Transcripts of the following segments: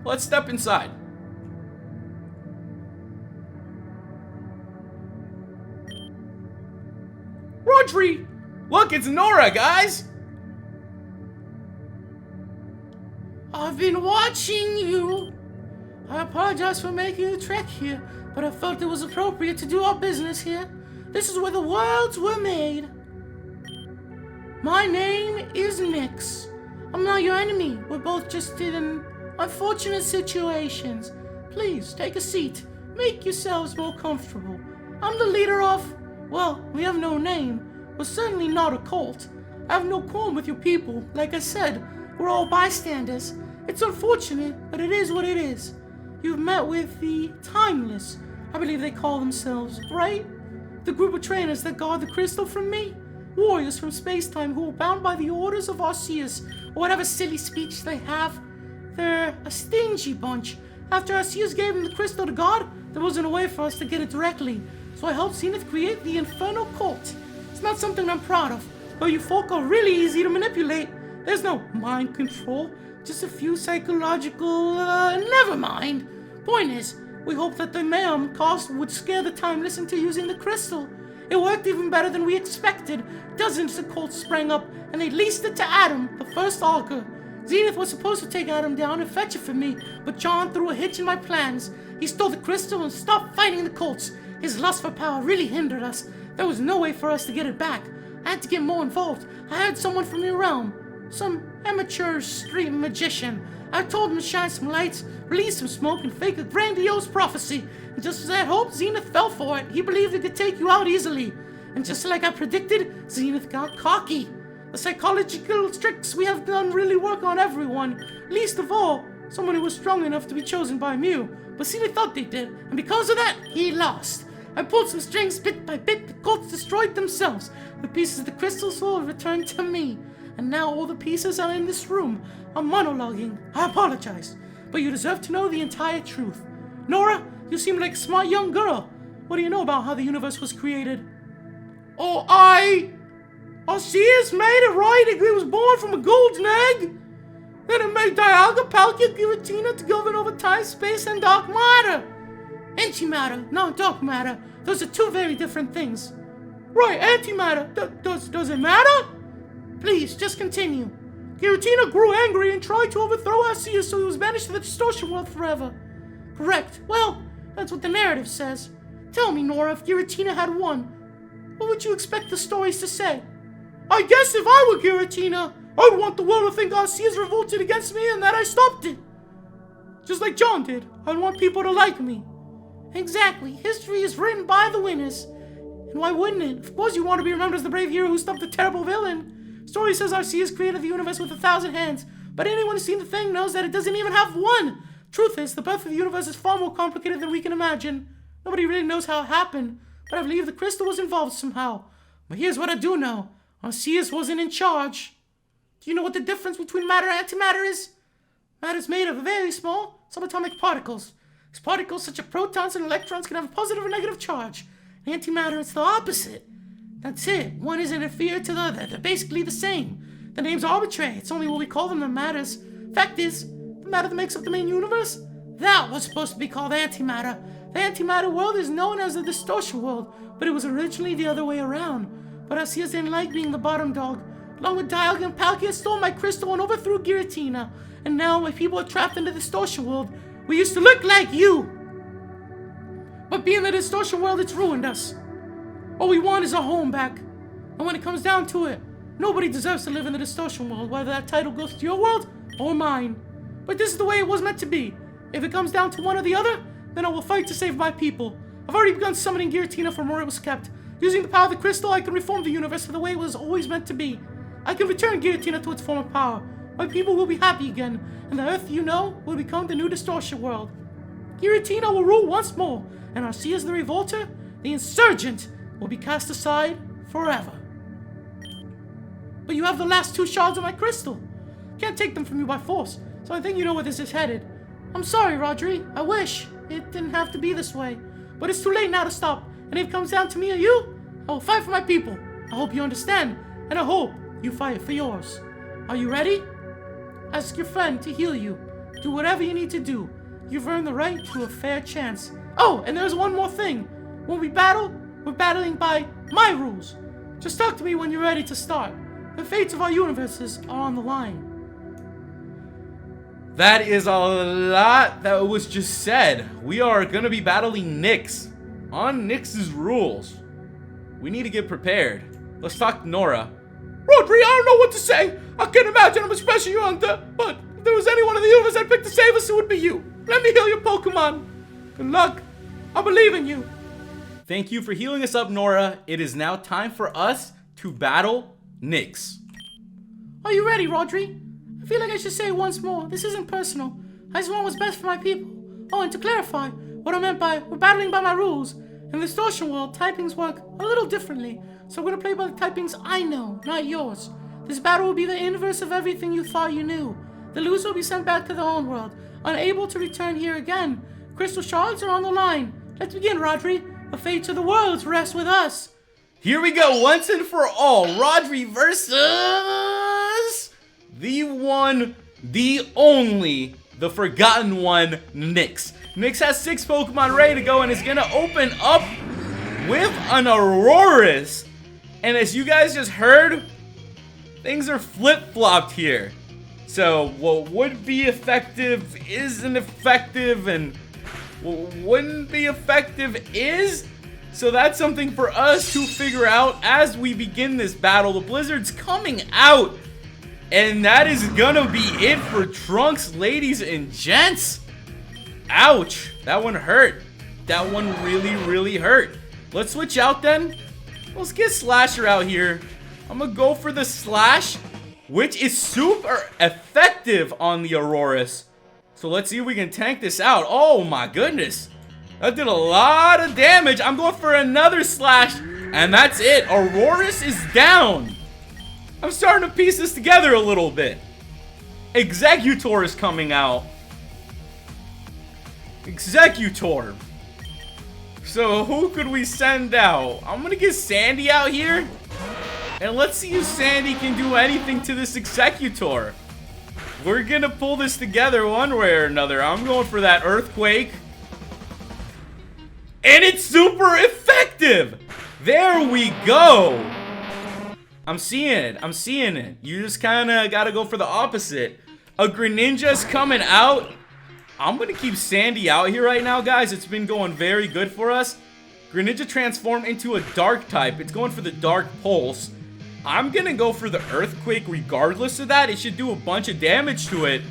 let's step inside. Rodri! Look, it's Nora, guys! I've been watching you. I apologize for making you trek here, but I felt it was appropriate to do our business here. This is where the worlds were made. My name is Nyx. I'm not your enemy. We're both just in unfortunate situations. Please, take a seat. Make yourselves more comfortable. I'm the leader of, well, we have no name. We're certainly not a cult. I have no quarrel with your people. Like I said, we're all bystanders. It's unfortunate, but it is what it is. You've met with the Timeless, I believe they call themselves, right? The group of trainers that guard the crystal from me? Warriors from space-time who are bound by the orders of Arceus, or whatever silly speech they have. They're a stingy bunch. After Arceus gave them the crystal to guard, there wasn't a way for us to get it directly, so I helped Zenith create the Infernal Cult. It's not something I'm proud of, but you folk are really easy to manipulate. There's no mind control, just a few psychological, never mind. Point is, we hoped that the mayhem caused would scare the Timeless into using the crystal. It worked even better than we expected. Dozens of cults sprang up, and they leased it to Adam, the first Augur. Zenith was supposed to take Adam down and fetch it for me, but John threw a hitch in my plans. He stole the crystal and stopped fighting the cults. His lust for power really hindered us. There was no way for us to get it back. I had to get more involved. I hired someone from your realm. Some amateur street magician. I told him to shine some lights, release some smoke, and fake a grandiose prophecy. And just as I had hoped, Zenith fell for it. He believed it could take you out easily. And just like I predicted, Zenith got cocky. The psychological tricks we have done really work on everyone. Least of all, someone who was strong enough to be chosen by Mew. But Zenith thought they did, and because of that, he lost. I pulled some strings bit by bit, the cults destroyed themselves. The pieces of the crystal soul returned to me. And now all the pieces are in this room. I'm monologuing. I apologize. But you deserve to know the entire truth. Nora, you seem like a smart young girl. What do you know about how the universe was created? Oh, Arceus made it right. It was born from a golden egg. Then it made Dialga, Palkia, Giratina to govern over time, space, and dark matter. Antimatter, not dark matter. Those are two very different things. Right, antimatter. Does it matter? Please, just continue. Giratina grew angry and tried to overthrow Arceus, so he was banished to the distortion world forever. Correct. Well, that's what the narrative says. Tell me, Nora, if Giratina had won, what would you expect the stories to say? I guess if I were Giratina, I'd want the world to think Arceus revolted against me and that I stopped it. Just like John did. I'd want people to like me. Exactly. History is written by the winners. And why wouldn't it? Of course you want to be remembered as the brave hero who stopped the terrible villain. Story says Arceus created the universe with 1,000 hands, but anyone who's seen the thing knows that it doesn't even have one. Truth is, the birth of the universe is far more complicated than we can imagine. Nobody really knows how it happened, but I believe the crystal was involved somehow. But here's what I do know. Arceus wasn't in charge. Do you know what the difference between matter and antimatter is? Matter is made of very small subatomic particles. These particles, such as protons and electrons, can have a positive or negative charge. In antimatter, it's the opposite. That's it. One isn't inferior to the other. They're basically the same. The name's arbitrary. It's only what we call them that matters. Fact is, the matter that makes up the main universe, that was supposed to be called antimatter. The antimatter world is known as the distortion world, but it was originally the other way around. But Arceus didn't like being the bottom dog. Along with Dialga and Palkia, stole my crystal and overthrew Giratina. And now my people are trapped in the distortion world. We used to look like you. But being the distortion world, it's ruined us. All we want is our home back. And when it comes down to it, nobody deserves to live in the distortion world, whether that title goes to your world or mine. But this is the way it was meant to be. If it comes down to one or the other, then I will fight to save my people. I've already begun summoning Giratina from where it was kept. Using the power of the crystal, I can reform the universe to the way it was always meant to be. I can return Giratina to its former power. My people will be happy again, and the Earth you know will become the new distortion world. Giratina will rule once more, and Arceus the Revolter, the Insurgent, will be cast aside forever. But you have the last 2 shards of my crystal. Can't take them from you by force, so I think you know where this is headed. I'm sorry, Rodri. I wish it didn't have to be this way. But it's too late now to stop, and if it comes down to me or you, I will fight for my people. I hope you understand, and I hope you fight for yours. Are you ready? Ask your friend to heal you. Do whatever you need to do. You've earned the right to a fair chance. Oh, and there's one more thing. When we battle, we're battling by my rules. Just talk to me when you're ready to start. The fates of our universes are on the line. That is a lot that was just said. We are gonna be battling Nyx on Nyx's rules. We need to get prepared. Let's talk to Nora. Rodri, I don't know what to say. I can imagine I'm a special hunter, but if there was anyone in the universe I'd pick to save us, it would be you. Let me heal your Pokemon. Good luck. I believe in you. Thank you for healing us up, Nora. It is now time for us to battle Nyx. Are you ready, Rodri? I feel like I should say it once more. This isn't personal. I just want what's best for my people. Oh, and to clarify, what I meant by we're battling by my rules. In the distortion world, typings work a little differently, so we're gonna play by the typings I know, not yours. This battle will be the inverse of everything you thought you knew. The loser will be sent back to their own world, unable to return here again. Crystal shards are on the line. Let's begin, Rodri. The fates of the worlds rest with us. Here we go, once and for all. Rodri versus the one, the only, the Forgotten One Nyx. Nyx has 6 Pokemon ready to go and is gonna open up with an Aurorus. And as you guys just heard, things are flip-flopped here. So what would be effective isn't effective, and what wouldn't be effective is. So that's something for us to figure out as we begin this battle. The Blizzard's coming out, and that is gonna be it for Trunks, ladies and gents. Ouch, that one hurt. That one really, really hurt. Let's switch out then. Let's get Slasher out here. I'm gonna go for the Slash, which is super effective on the Aurorus. So let's see if we can tank this out. Oh my goodness. That did a lot of damage. I'm going for another Slash, and that's it. Aurorus is down. I'm starting to piece this together a little bit. Executor is coming out. Executor. So who could we send out? I'm gonna get Sandy out here, and let's see if Sandy can do anything to this Executor. We're gonna pull this together one way or another. I'm going for that Earthquake, and it's super effective. There we go. I'm seeing it. I'm seeing it. You just kind of gotta go for the opposite. A Greninja's coming out. I'm gonna keep Sandy out here right now, guys. It's been going very good for us. Greninja transformed into a Dark type. It's going for the Dark Pulse. I'm gonna go for the Earthquake regardless of that. It should do a bunch of damage to it,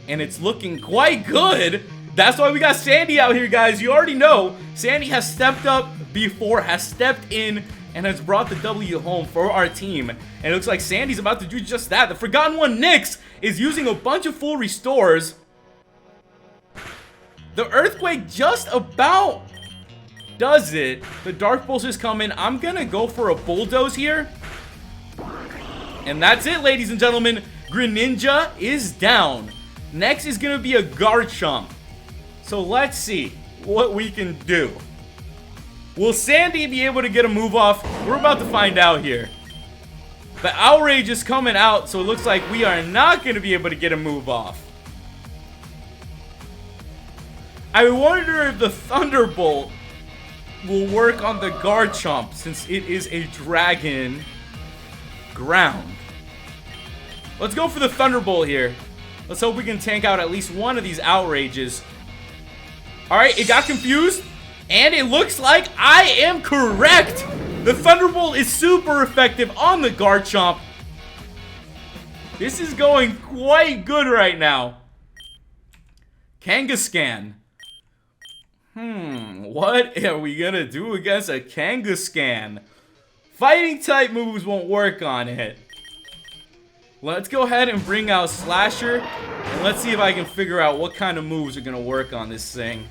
and it's looking quite good. That's why we got Sandy out here, guys. You already know Sandy has stepped up before, has stepped in, and has brought the W home for our team. And it looks like Sandy's about to do just that. The Forgotten One Nyx is using a bunch of full restores. The Earthquake just about does it. The Dark Pulse is coming. I'm gonna go for a Bulldoze here. And that's it, ladies and gentlemen. Greninja is down. Next is gonna be a Garchomp. So let's see what we can do. Will Sandy be able to get a move off? We're about to find out here. The Outrage is coming out, so it looks like we are not gonna be able to get a move off. I wonder if the Thunderbolt will work on the Garchomp, since it is a dragon ground. Let's go for the Thunderbolt here. Let's hope we can tank out at least one of these Outrages. Alright, it got confused, and it looks like I am correct. The Thunderbolt is super effective on the Garchomp. This is going quite good right now. Kangaskhan. What are we gonna do against a Kangaskhan? Fighting type moves won't work on it. Let's go ahead and bring out Slasher, and let's see if I can figure out what kind of moves are gonna work on this thing.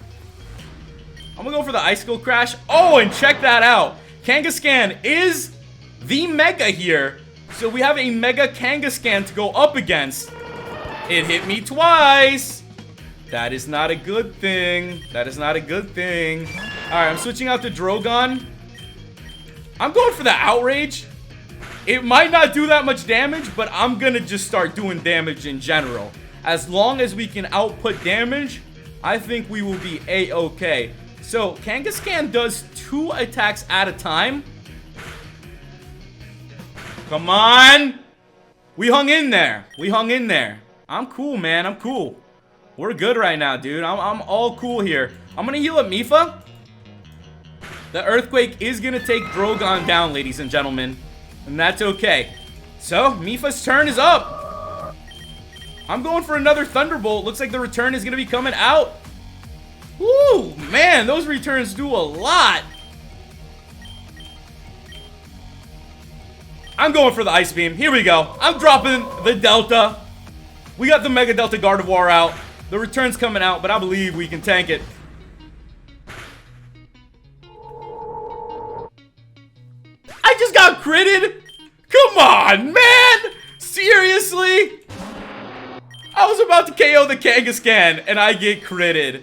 I'm gonna go for the Icicle Crash. Oh, and check that out. Kangaskhan is the Mega here, so we have a Mega Kangaskhan to go up against. It hit me twice. That is not a good thing. That is not a good thing. Alright, I'm switching out to Drogon. I'm going for the Outrage. It might not do that much damage, but I'm gonna just start doing damage in general. As long as we can output damage, I think we will be a-okay. So, Kangaskhan does 2 attacks at a time. Come on! We hung in there. We hung in there. I'm cool, man. I'm cool. We're good right now, dude. I'm all cool here. I'm gonna heal up Mipha. The Earthquake is gonna take Drogon down, ladies and gentlemen. And that's okay. So, Mipha's turn is up. I'm going for another Thunderbolt. Looks like the return is gonna be coming out. Woo! Man, those returns do a lot. I'm going for the Ice Beam. Here we go. I'm dropping the Delta. We got the Mega Delta Gardevoir out. The return's coming out, but I believe we can tank it. I just got critted. Come on, man. Seriously? I was about to KO the Kangaskhan, and I get critted.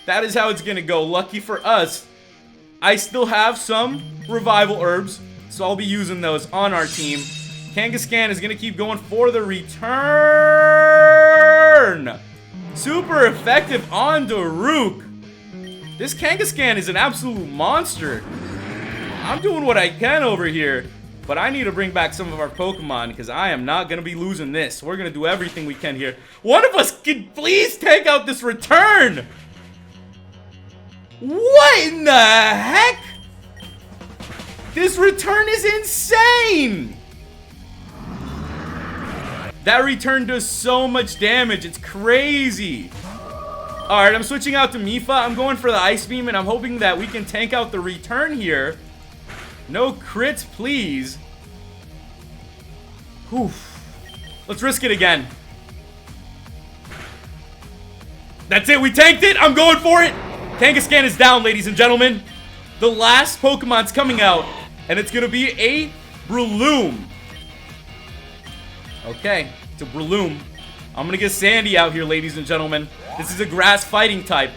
That is how it's gonna go. Lucky for us, I still have some revival herbs, so I'll be using those on our team. Kangaskhan is gonna keep going for the return. Super effective on Daruk. This Kangaskhan is an absolute monster. I'm doing what I can over here, but I need to bring back some of our Pokemon because I am not gonna be losing this. We're gonna do everything we can here. One of us can please take out this return. What in the heck? This return is insane! That return does so much damage, it's crazy. Alright, I'm switching out to Mipha. I'm going for the Ice Beam, and I'm hoping that we can tank out the return here. No crits, please. Whew. Let's risk it again. That's it, we tanked it! I'm going for it! Kangaskhan is down, ladies and gentlemen. The last Pokemon's coming out, and it's gonna be a Breloom. Okay, it's a Breloom. I'm gonna get Sandy out here, ladies and gentlemen. This is a grass fighting type,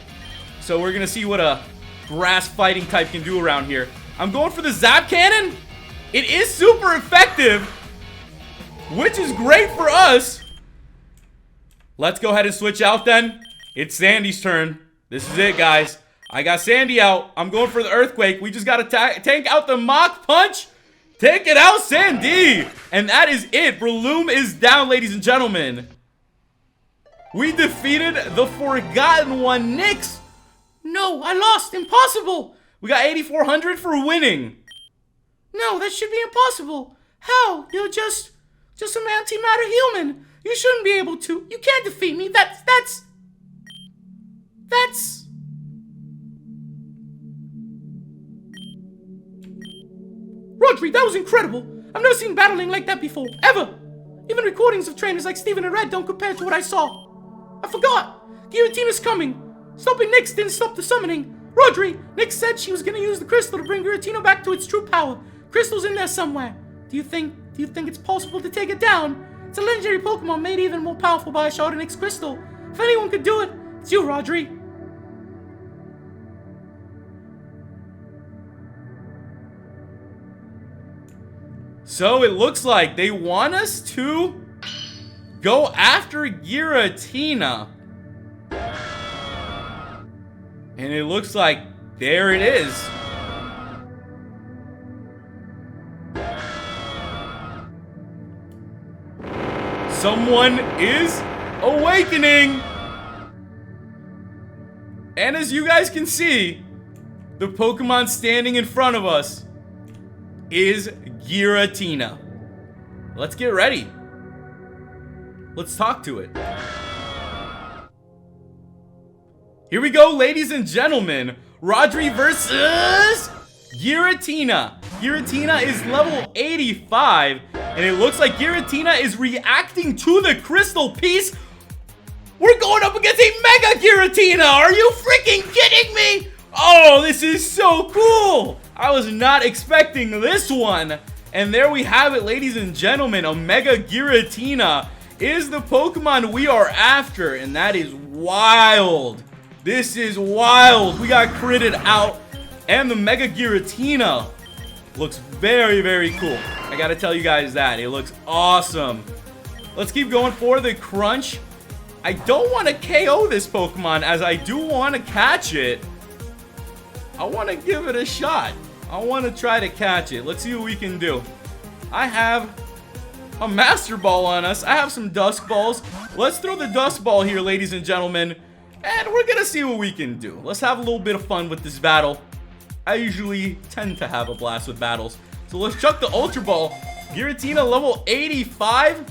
so we're gonna see what a grass fighting type can do around here. I'm going for the Zap Cannon. It is super effective, which is great for us. Let's go ahead and switch out then. It's Sandy's turn. This is it, guys. I got Sandy out. I'm going for the Earthquake. We just got to tank out the Mach Punch. Take it out, Sandy. And that is it. Breloom is down, ladies and gentlemen. We defeated the Forgotten One Nyx. No, I lost. Impossible. We got 8,400 for winning. No, that should be impossible. How? You're just some antimatter human. You shouldn't be able to. You can't defeat me. That's... Rodri, that was incredible. I've never seen battling like that before, ever. Even recordings of trainers like Steven and Red don't compare to what I saw. I forgot. Giratina's coming. Stopping Nyx didn't stop the summoning. Rodri, Nyx said she was gonna use the crystal to bring Giratina back to its true power. Crystal's in there somewhere. Do you think it's possible to take it down? It's a legendary Pokemon made even more powerful by a shard of Nyx crystal. If anyone could do it, it's you, Rodri. So it looks like they want us to go after Giratina. And it looks like there it is. Someone is awakening. And as you guys can see, the Pokemon standing in front of us is Giratina. Let's get ready. Let's talk to it. Here we go, ladies and gentlemen. Rodri versus Giratina. Giratina is level 85, and it looks like Giratina is reacting to the crystal piece. We're going up against a Mega Giratina. Are you freaking kidding me? Oh, this is so cool. I was not expecting this one. And there we have it, ladies and gentlemen. A Mega Giratina is the Pokemon we are after, and that is wild. This is wild. We got critted out, and the Mega Giratina looks very, very cool. I gotta tell you guys that. It looks awesome. Let's keep going for the Crunch. I don't want to KO this Pokemon, as I do want to catch it. I want to give it a shot. I want to try to catch it. Let's see what we can do. I have a Master Ball on us. I have some Dusk Balls. Let's throw the Dusk Ball here, ladies and gentlemen. And we're going to see what we can do. Let's have a little bit of fun with this battle. I usually tend to have a blast with battles. So let's chuck the Ultra Ball. Giratina level 85.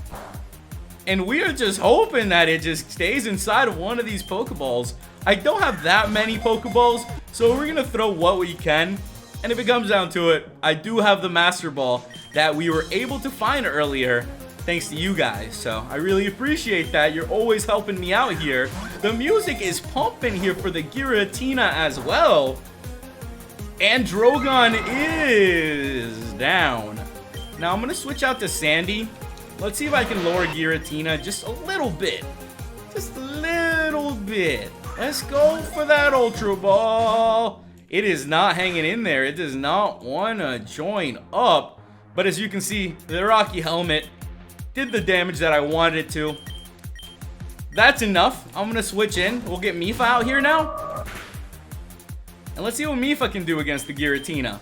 And we are just hoping that it just stays inside of one of these Pokeballs. I don't have that many Pokeballs, so we're going to throw what we can. And if it comes down to it, I do have the Master Ball that we were able to find earlier, thanks to you guys. So I really appreciate that. You're always helping me out here. The music is pumping here for the Giratina as well. And Drogon is down. Now I'm going to switch out to Sandy. Let's see if I can lower Giratina just a little bit. Just a little bit. Let's go for that Ultra Ball. It is not hanging in there. It does not want to join up. But as you can see, the Rocky Helmet did the damage that I wanted it to. That's enough. I'm going to switch in. We'll get Mifa out here now. And let's see what Mifa can do against the Giratina.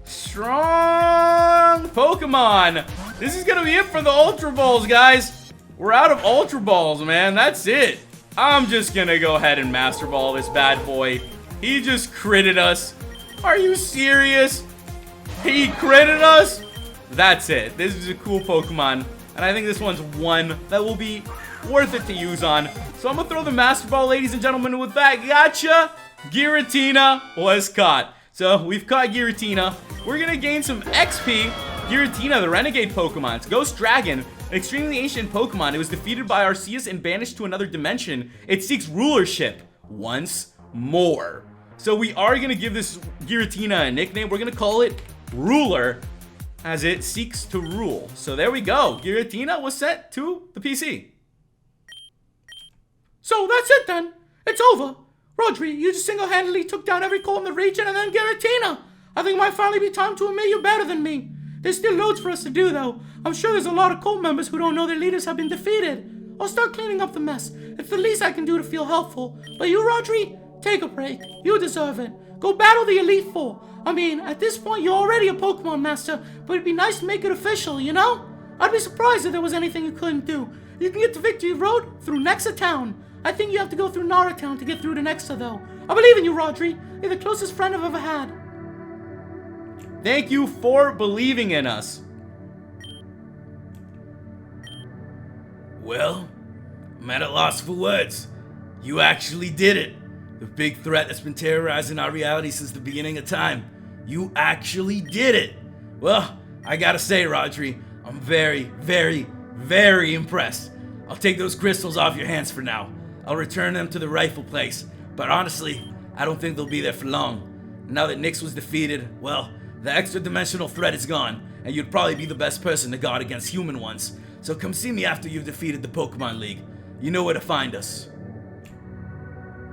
Strong Pokemon. This is going to be it for the Ultra Balls, guys. We're out of Ultra Balls, man. That's it. I'm just going to go ahead and Master Ball this bad boy. He just critted us. Are you serious? He critted us? That's it. This is a cool Pokemon. And I think this one's one that will be worth it to use on. So I'm going to throw the Master Ball, ladies and gentlemen. With that, gotcha. Giratina was caught. So we've caught Giratina. We're going to gain some XP. Giratina, the Renegade Pokemon. It's Ghost Dragon, an extremely ancient Pokemon. It was defeated by Arceus and banished to another dimension. It seeks rulership once more. So we are going to give this Giratina a nickname. We're going to call it Ruler, as it seeks to rule. So there we go. Giratina was sent to the PC. So that's it then. It's over. Rodri, you just single-handedly took down every coal in the region and then Giratina. I think it might finally be time to admit you're better than me. There's still loads for us to do, though. I'm sure there's a lot of cult members who don't know their leaders have been defeated. I'll start cleaning up the mess. It's the least I can do to feel helpful. But you, Rodri, take a break. You deserve it. Go battle the Elite Four. I mean, at this point, you're already a Pokemon Master, but it'd be nice to make it official, you know? I'd be surprised if there was anything you couldn't do. You can get to Victory Road through Nexa Town. I think you have to go through Nara Town to get through to Nexa, though. I believe in you, Rodri. You're the closest friend I've ever had. Thank you for believing in us. Well, I'm at a loss for words. You actually did it. The big threat that's been terrorizing our reality since the beginning of time. You actually did it. Well, I gotta say, Rodri, I'm very, very, very impressed. I'll take those crystals off your hands for now. I'll return them to the rightful place. But honestly, I don't think they'll be there for long. Now that Nyx was defeated, well, the extra-dimensional threat is gone, and you'd probably be the best person to guard against human ones. So come see me after you've defeated the Pokemon League. You know where to find us.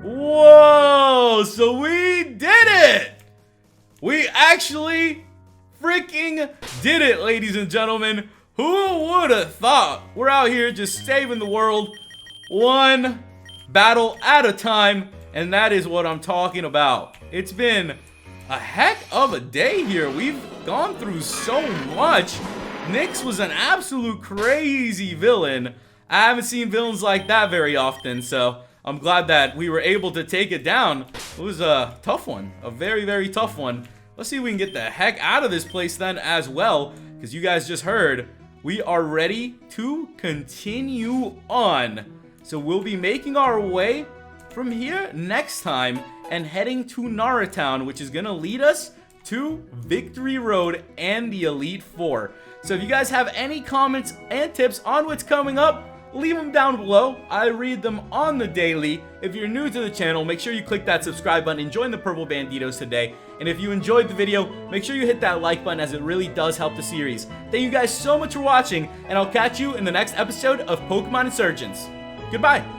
Whoa! So we did it! We actually freaking did it, ladies and gentlemen. Who would have thought? We're out here just saving the world one battle at a time, and that is what I'm talking about. It's been a heck of a day here. We've gone through so much. Nyx was an absolute crazy villain. I haven't seen villains like that very often, so I'm glad that we were able to take it down. It was a tough one, a very, very tough one. Let's see if we can get the heck out of this place then as well, because you guys just heard, we are ready to continue on. So we'll be making our way from here next time and heading to Nara Town, which is gonna lead us to Victory Road and the Elite Four. So if you guys have any comments and tips on what's coming up, leave them down below. I read them on the daily. If you're new to the channel, make sure you click that subscribe button and join the Purple Banditos today. And if you enjoyed the video, make sure you hit that like button, as it really does help the series. Thank you guys so much for watching, and I'll catch you in the next episode of Pokemon Insurgence. Goodbye.